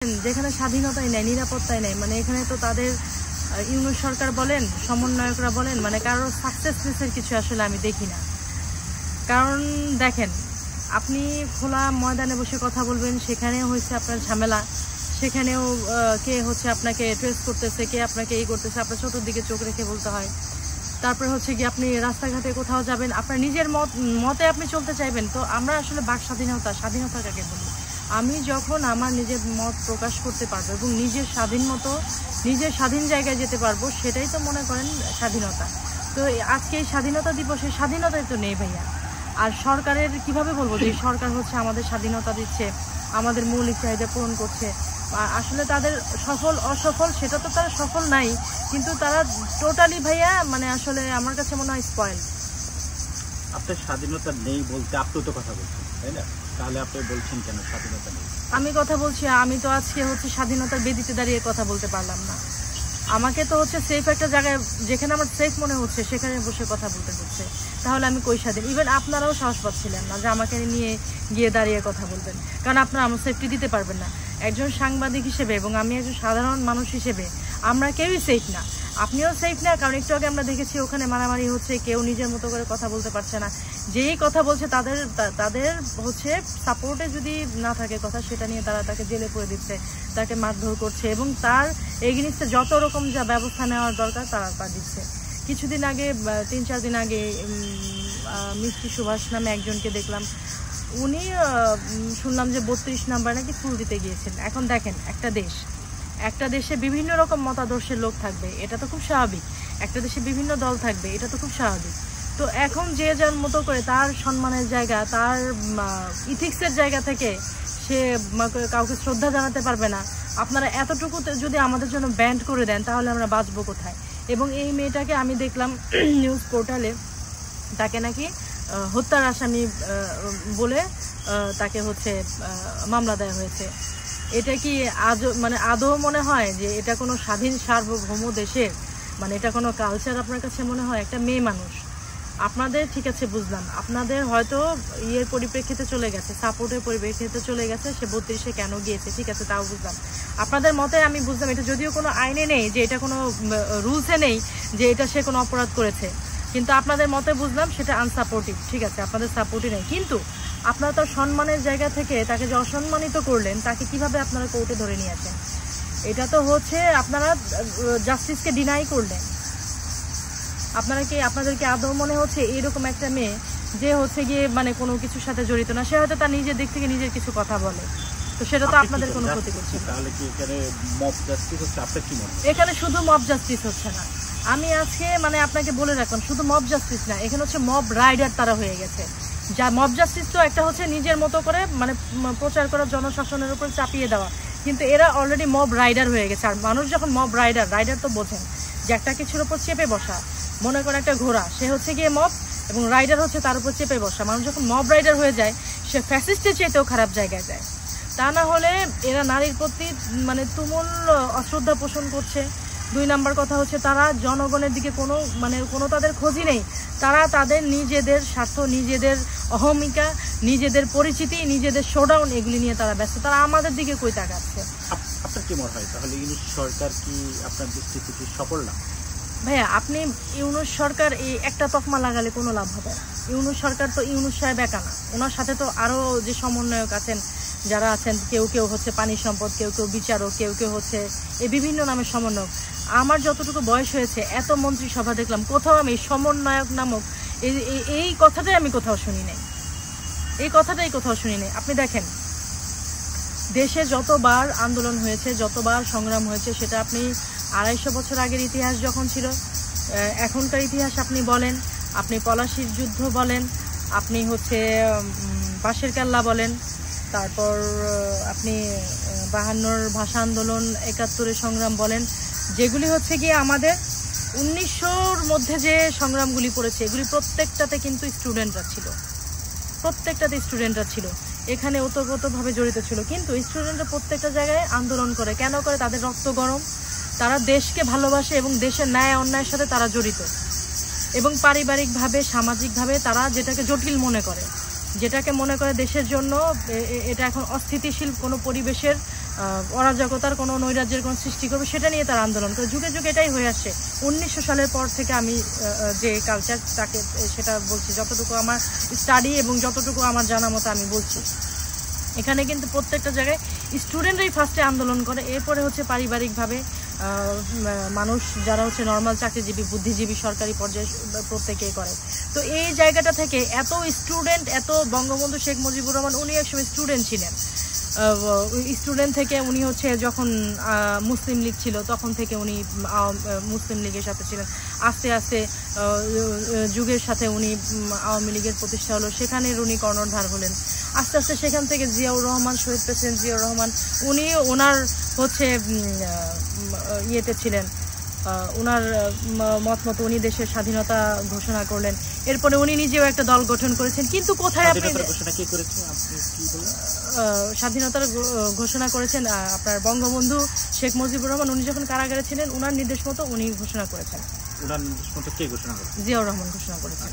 যেখানে স্বাধীনতাই নাই, নিরাপত্তাই নাই, মানে এখানে তো তাদের ইউনিট সরকার বলেন, সমন্বয়করা বলেন, মানে কারোর সাকসেসনেসের কিছু আসলে আমি দেখি না। কারণ দেখেন, আপনি খোলা ময়দানে বসে কথা বলবেন, সেখানেও হচ্ছে আপনার ঝামেলা, সেখানেও কে হচ্ছে আপনাকে ট্রেস করতেছে, কে আপনাকে এই করতেছে, আপনার চতুর্দিকে চোখ রেখে বলতে হয়। তারপরে হচ্ছে কি আপনি রাস্তাঘাটে কোথাও যাবেন, আপনার নিজের মতে আপনি চলতে চাইবেন। তো আমরা আসলে বাক স্বাধীনতা কাকে বলি? আমি যখন আমার নিজের মত প্রকাশ করতে পারবো এবং নিজের স্বাধীন মতো নিজের স্বাধীন জায়গায় যেতে পারবো, সেটাই তো মনে করেন স্বাধীনতা। তো আজকে এই স্বাধীনতা দিবসে স্বাধীনতাই তো নেই ভাইয়া। আর সরকারের কিভাবে বলবো যে সরকার হচ্ছে আমাদের স্বাধীনতা দিচ্ছে, আমাদের মৌলিক চাহিদা পূরণ করছে। আসলে তাদের সফল অসফল সেটা তো তারা সফল নাই, কিন্তু তারা টোটালি ভাইয়া মানে আসলে আমার কাছে মনে হয় স্পয়েল। আপনার স্বাধীনতা নেই বলতে আপনি তো কথা বলছেন, তাই না? তাহলে আপনি বলছেন কেন স্বাধীনতা নেই? আমি কথা বলছি, আমি তো আজকে হচ্ছে স্বাধীনতার বেদিতে দাঁড়িয়ে কথা বলতে পারলাম না। আমাকে তো হচ্ছে সেফ একটা জায়গায়, যেখানে আমার সেফ মনে হচ্ছে সেখানে বসে কথা বলতে হচ্ছে। তাহলে আমি কই স্বাধীন? ইভেন আপনারাও সাহস পাচ্ছিলেন না যে আমাকে নিয়ে গিয়ে দাঁড়িয়ে কথা বলবেন, কারণ আপনারা আমার সেফটি দিতে পারবেন না। একজন সাংবাদিক হিসেবে এবং আমি একজন সাধারণ মানুষ হিসেবে আমরা কেউই সেফ না, আপনিও সেফ না। কারণ একটু আগে আমরা দেখেছি ওখানে মারামারি হচ্ছে, কেউ নিজের মতো করে কথা বলতে পারছে না। যেই কথা বলছে তাদের হচ্ছে সাপোর্টে যদি না থাকে কথা, সেটা নিয়ে তারা তাকে জেলে করে দিচ্ছে, তাকে মারধর করছে এবং তার এগেইনস্টে যত রকম যা ব্যবস্থা নেওয়ার দরকার তারা দিচ্ছে। কিছুদিন আগে 3-4 দিন আগে মিষ্টি সুভাষ নামে একজনকে দেখলাম, উনি শুনলাম যে 32 নাম্বার নাকি ফুল দিতে গিয়েছেন। এখন দেখেন, একটা দেশে বিভিন্ন রকম মতাদর্শের লোক থাকবে, এটা তো খুব স্বাভাবিক। একটা দেশে বিভিন্ন দল থাকবে, এটা তো খুব স্বাভাবিক। তো এখন যে যার মতো করে তার সম্মানের জায়গা, তার ইথিক্সের জায়গা থেকে সে কাউকে শ্রদ্ধা জানাতে পারবে না। আপনারা এতটুকু যদি আমাদের জন্য ব্যান্ড করে দেন, তাহলে আমরা বাঁচবো কোথায়? এবং এই মেয়েটাকে আমি দেখলাম নিউজ পোর্টালে, তাকে নাকি হত্যার আসামি বলে তাকে হচ্ছে মামলা দেওয়া হয়েছে। এটা কি আদৌ মনে হয় যে এটা কোনো স্বাধীন সার্বভৌম দেশের মানে এটা কোনো কালচার আপনার কাছে মনে হয়? একটা মেয়ে মানুষ, আপনাদের ঠিক আছে বুঝলাম, আপনাদের হয়তো ইয়ের পরিপ্রেক্ষিতে চলে গেছে, সাপোর্টের পরিপ্রেক্ষিতে চলে গেছে, সে 32-এ কেন গিয়েছে, ঠিক আছে তাও বুঝলাম। আপনাদের মতে আমি বুঝলাম, এটা যদিও কোনো আইনে নেই, যে এটা কোনো রুলসে নেই যে এটা সে কোনো অপরাধ করেছে, কিন্তু আপনাদের মতে বুঝলাম সেটা আনসাপোর্টিভ, ঠিক আছে, আপনাদের সাপোর্টই নেই। কিন্তু আপনারা তার সম্মানের জায়গা থেকে তাকে যে অসম্মানিত করলেন, তাকে কিভাবে আপনারা কোর্টে ধরে নিয়ে আসেন? এটা তো হচ্ছে আপনারা জাস্টিসকে ডিনাই করলেন। আপনাদেরকে আদৌ মনে হচ্ছে এইরকম একটা মেয়ে যে হচ্ছে গিয়ে মানে কোনো কিছুর সাথে জড়িত না, সে হয়তো তার নিজের দিক থেকে নিজের কিছু কথা বলে, তো সেটা তো আপনাদের কোনো ক্ষতি করছে না। তাহলে কি এখানে মব জাস্টিস হচ্ছে? আপনার কি মনে হয়? এখানে শুধু মব জাস্টিস হচ্ছে না, আমি আজকে মানে আপনাকে বলে রাখলাম, শুধু মব জাস্টিস না, এখানে হচ্ছে মব রাইডার তারা হয়ে গেছে। যা মব জাস্টিস তো একটা হচ্ছে নিজের মতো করে মানে প্রচার করা, জনশাসনের উপর চাপিয়ে দেওয়া, কিন্তু এরা অলরেডি মব রাইডার হয়ে গেছে। আর মানুষ যখন মব রাইডার তো বোঝেন যে একটা কিছুর উপর চেপে বসা, মনে করেন একটা ঘোড়া, সে হচ্ছে গিয়ে মব এবং রাইডার হচ্ছে তার উপর চেপে বসা। মানুষ যখন মব রাইডার হয়ে যায়, সে ফ্যাসিস্টের চেয়েতেও খারাপ জায়গায় যায়। তা না হলে এরা নারীর প্রতি মানে তুমুল অশ্রদ্ধা পোষণ করছে। 2 নাম্বার কথা হচ্ছে তারা জনগণের দিকে কোনো তাদের খোঁজই নেই। তারা তাদের নিজেদের স্বার্থ, নিজেদের অহমিকা, নিজেদের পরিচিতি, নিজেদের শোডাউন, এগুলি নিয়ে তারা ব্যস্ত। তারা আমাদের দিকে কই তাকাচ্ছে? আপনার কি মনে হয় তাহলে ইউনিট সরকার কি আপনার দৃষ্টিতে কি সফল না? ভাইয়া, আপনি ইউনুস সরকার এই একটা তকমা লাগালে কোনো লাভ হবে না। ইউনুস সরকার তো ইউনুস সাহেব একা না, ওনার সাথে তো আরও যে সমন্বয়ক আছেন, যারা আছেন, কেউ হচ্ছে পানি সম্পদ, কেউ বিচারক, কেউ হচ্ছে এই বিভিন্ন নামের সমন্বয়ক। আমার যতটুকু বয়স হয়েছে এত মন্ত্রিসভা দেখলাম, কোথাও আমি সমন্বয়ক নামক এই কথাটাই আমি কোথাও শুনি নাই, আপনি দেখেন, দেশে যতবার আন্দোলন হয়েছে, যতবার সংগ্রাম হয়েছে, সেটা আপনি 250 বছর আগের ইতিহাস যখন ছিল, এখনকার ইতিহাস আপনি বলেন, আপনি পলাশির যুদ্ধ বলেন, আপনি হচ্ছে বাঁশের কেল্লা বলেন, তারপর আপনি 52-র ভাষা আন্দোলন, 71-এর সংগ্রাম বলেন, যেগুলি হচ্ছে গিয়ে আমাদের 1900-র মধ্যে যে সংগ্রামগুলি পড়েছে, এগুলি প্রত্যেকটাতে কিন্তু স্টুডেন্টরা ছিল, এখানে ওতপ্রোতভাবে জড়িত ছিল। কিন্তু স্টুডেন্টরা প্রত্যেকটা জায়গায় আন্দোলন করে, কেন করে? তাদের রক্ত গরম, তারা দেশকে ভালোবাসে এবং দেশের ন্যায় অন্যায়ের সাথে তারা জড়িত, এবং পারিবারিকভাবে, সামাজিকভাবে তারা যেটাকে জটিল মনে করে, যেটাকে মনে করে দেশের জন্য এটা এখন অস্থিতিশীল কোনো পরিবেশের অরাজকতার কোনো নৈরাজ্যের কোনো সৃষ্টি করবে সেটা নিয়ে তারা আন্দোলন করে। যুগে যুগে এটাই হয়ে আসছে। 1900 সালের পর থেকে আমি যে কালচার তাকে সেটা বলছি, যতটুকু আমার স্টাডি এবং যতটুকু আমার জানা মতো আমি বলছি। এখানে কিন্তু প্রত্যেকটা জায়গায় স্টুডেন্টরাই ফার্স্টে আন্দোলন করে, এরপরে হচ্ছে পারিবারিকভাবে মানুষ যারা হচ্ছে নর্মাল চাকরিজীবী বুদ্ধিজীবী সরকারি পর্যায়ে প্রত্যেকেই করে। তো এই জায়গাটা থেকে এত স্টুডেন্ট, এত বঙ্গবন্ধু শেখ মুজিবুর রহমান উনি একসময় স্টুডেন্ট ছিলেন। স্টুডেন্ট থেকে উনি হচ্ছে যখন মুসলিম লীগ ছিল তখন থেকে উনি মুসলিম লীগের সাথে ছিলেন। আস্তে আস্তে যুগের সাথে উনি আওয়ামী লীগের প্রতিষ্ঠা হলো, সেখানের উনি কর্ণধার হলেন। আস্তে আস্তে সেখান থেকে জিয়াউর রহমান, শহীদ প্রেসিডেন্ট জিয়াউর রহমান উনি ওনার হচ্ছে ইয়েতে ছিলেন, ওনার মত মতো উনি দেশের স্বাধীনতা ঘোষণা করলেন। এরপরে উনি নিজেও একটা দল গঠন করেছেন। কিন্তু কোথায় আপনি স্বাধীনতার ঘোষণা করেছেন? আপনার বঙ্গবন্ধু শেখ মুজিবুর রহমান উনি যখন কারাগারে ছিলেন ওনার নির্দেশ মতো উনি ঘোষণা করেছেন। ওনার নির্দেশ মতো কে ঘোষণা করেছেন? জিয়াউর রহমান ঘোষণা করেছেন।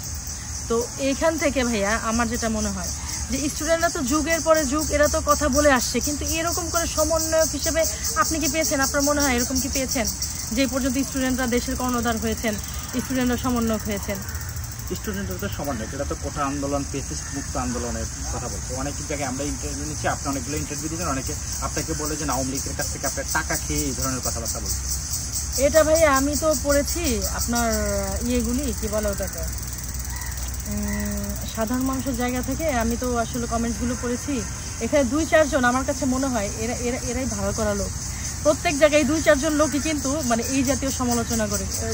তো এইখান থেকে ভাইয়া আমার যেটা মনে হয় যে স্টুডেন্টরা তো যুগের পরে যুগ এরা তো কথা বলে আসছে, কিন্তু এরকম করে সমন্বয়ক হিসেবে আপনি কি পেয়েছেন? আপনার মনে হয় এরকম কি পেয়েছেন যে পর্যন্ত স্টুডেন্টরা দেশের কর্ণধার হয়েছেন, স্টুডেন্টরা সমন্বয়ক হয়েছেন? স্টুডেন্টরা তো সমন্বয়ক, এটা তো কোটা আন্দোলন, পেসিস্ট মুক্ত আন্দোলনের কথা বলছে। অনেক জায়গায় আমরা ইন্টারভিউ নিচ্ছি, আপনি অনেকগুলো ইন্টারভিউ দিচ্ছেন, অনেকে আপনাকে বলে যে আওয়ামী লীগের কাছ থেকে আপনার টাকা খেয়ে এই ধরনের কথাবার্তা বলছে। এটা ভাইয়া আমি তো পড়েছি আপনার ইয়েগুলি কি বলে ওটাকে, সাধারণ মানুষের জায়গা থেকে আমি তো আসলে কমেন্টসগুলো পড়েছি। এখানে 2-4 জন আমার কাছে মনে হয় এরাই ভাড়া করা লোক। প্রত্যেক জায়গায় 2-4 জন লোকই কিন্তু মানে এই জাতীয় সমালোচনা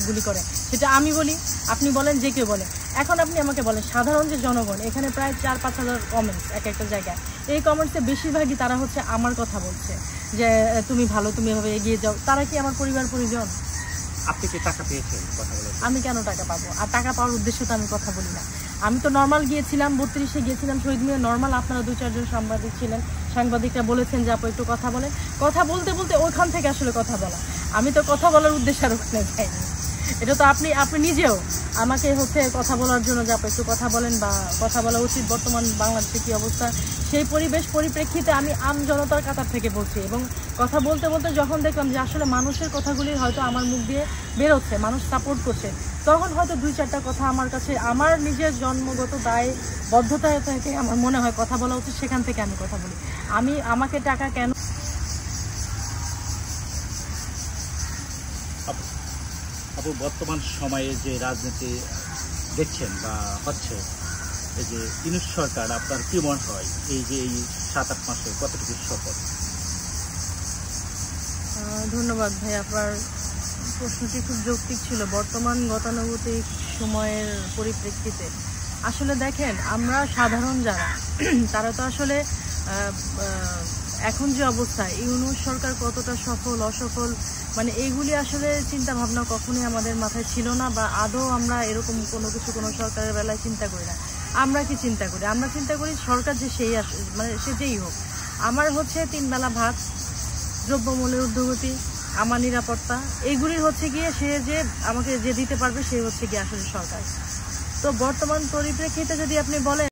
গুলি করে, সেটা আমি বলি, আপনি বলেন, যে কেউ বলে। এখন আপনি আমাকে বলেন সাধারণ যে জনগণ, এখানে প্রায় 4-5 হাজার কমেন্টস এক একটা জায়গায়। এই কমেন্টসে বেশিরভাগই তারা হচ্ছে আমার কথা বলছে যে তুমি ভালো, তুমি এভাবে এগিয়ে যাও। তারা কি আমার পরিবার পরিজন? আপনি কি টাকা পেয়েছেন কথা বলে? আমি কেন টাকা পাবো? আর টাকা পাওয়ার উদ্দেশ্যে তো আমি কথা বলি না। আমি তো নর্মাল গিয়েছিলাম, 32-এ গিয়েছিলাম শহীদ মিনার নর্মাল। আপনারা 2-4 জন সাংবাদিক ছিলেন, সাংবাদিকরা বলেছেন যে আপু একটু কথা বলেন। কথা বলতে বলতে ওইখান থেকে আসলে কথা বলা, আমি তো কথা বলার উদ্দেশ্যে আর ওখানে যাইনি। এটা তো আপনি নিজেও আমাকে হচ্ছে কথা বলার জন্য যে আপু একটু কথা বলেন বা কথা বলা উচিত, বর্তমান বাংলাদেশে কী অবস্থা সেই পরিপ্রেক্ষিতে আমি জনতার কাতার থেকে বলছি। এবং কথা বলতে বলতে যখন দেখলাম যে আসলে মানুষের কথাগুলি হয়তো আমার মুখ দিয়ে বেরোচ্ছে, মানুষ সাপোর্ট করছে, তখন হয়তো 2-4টা কথা আমার কাছে আমার নিজের জন্মগত দায়বদ্ধতা থেকে আমার মনে হয় কথা বলা উচিত, সেখান থেকে আমি কথা বলি। আমাকে টাকা কেন? আপু বর্তমান সময়ে যে রাজনীতি দেখছেন বা হচ্ছে, এই যে ইউনূস সরকার, আপনার কি মনে হয় এই যে এই 7-8 মাসে কতটুকু সফল? ধন্যবাদ ভাই, আপনার প্রশ্নটি খুব যৌক্তিক ছিল। বর্তমান গতানুগতিক সময়ের পরিপ্রেক্ষিতে আসলে দেখেন, আমরা সাধারণ যারা তারা তো আসলে এখন যে অবস্থা ইউনূস সরকার কতটা সফল অসফল মানে এইগুলি আসলে চিন্তা ভাবনা কখনোই আমাদের মাথায় ছিল না, বা আদৌ আমরা এরকম কোনো কিছু কোনো সরকারের বেলায় চিন্তা করি না। আমরা কি চিন্তা করি? আমরা চিন্তা করি সরকার যে সেই মানে সে যেই হোক, আমার হচ্ছে 3 বেলা ভাত, দ্রব্যমূল্যের ঊর্ধ্বগতি, আমার নিরাপত্তা, এইগুলির হচ্ছে গিয়ে সে যে আমাকে যে দিতে পারবে সে হচ্ছে গিয়ে আসলে সরকার। তো বর্তমান পরিপ্রেক্ষিতে যদি আপনি বলেন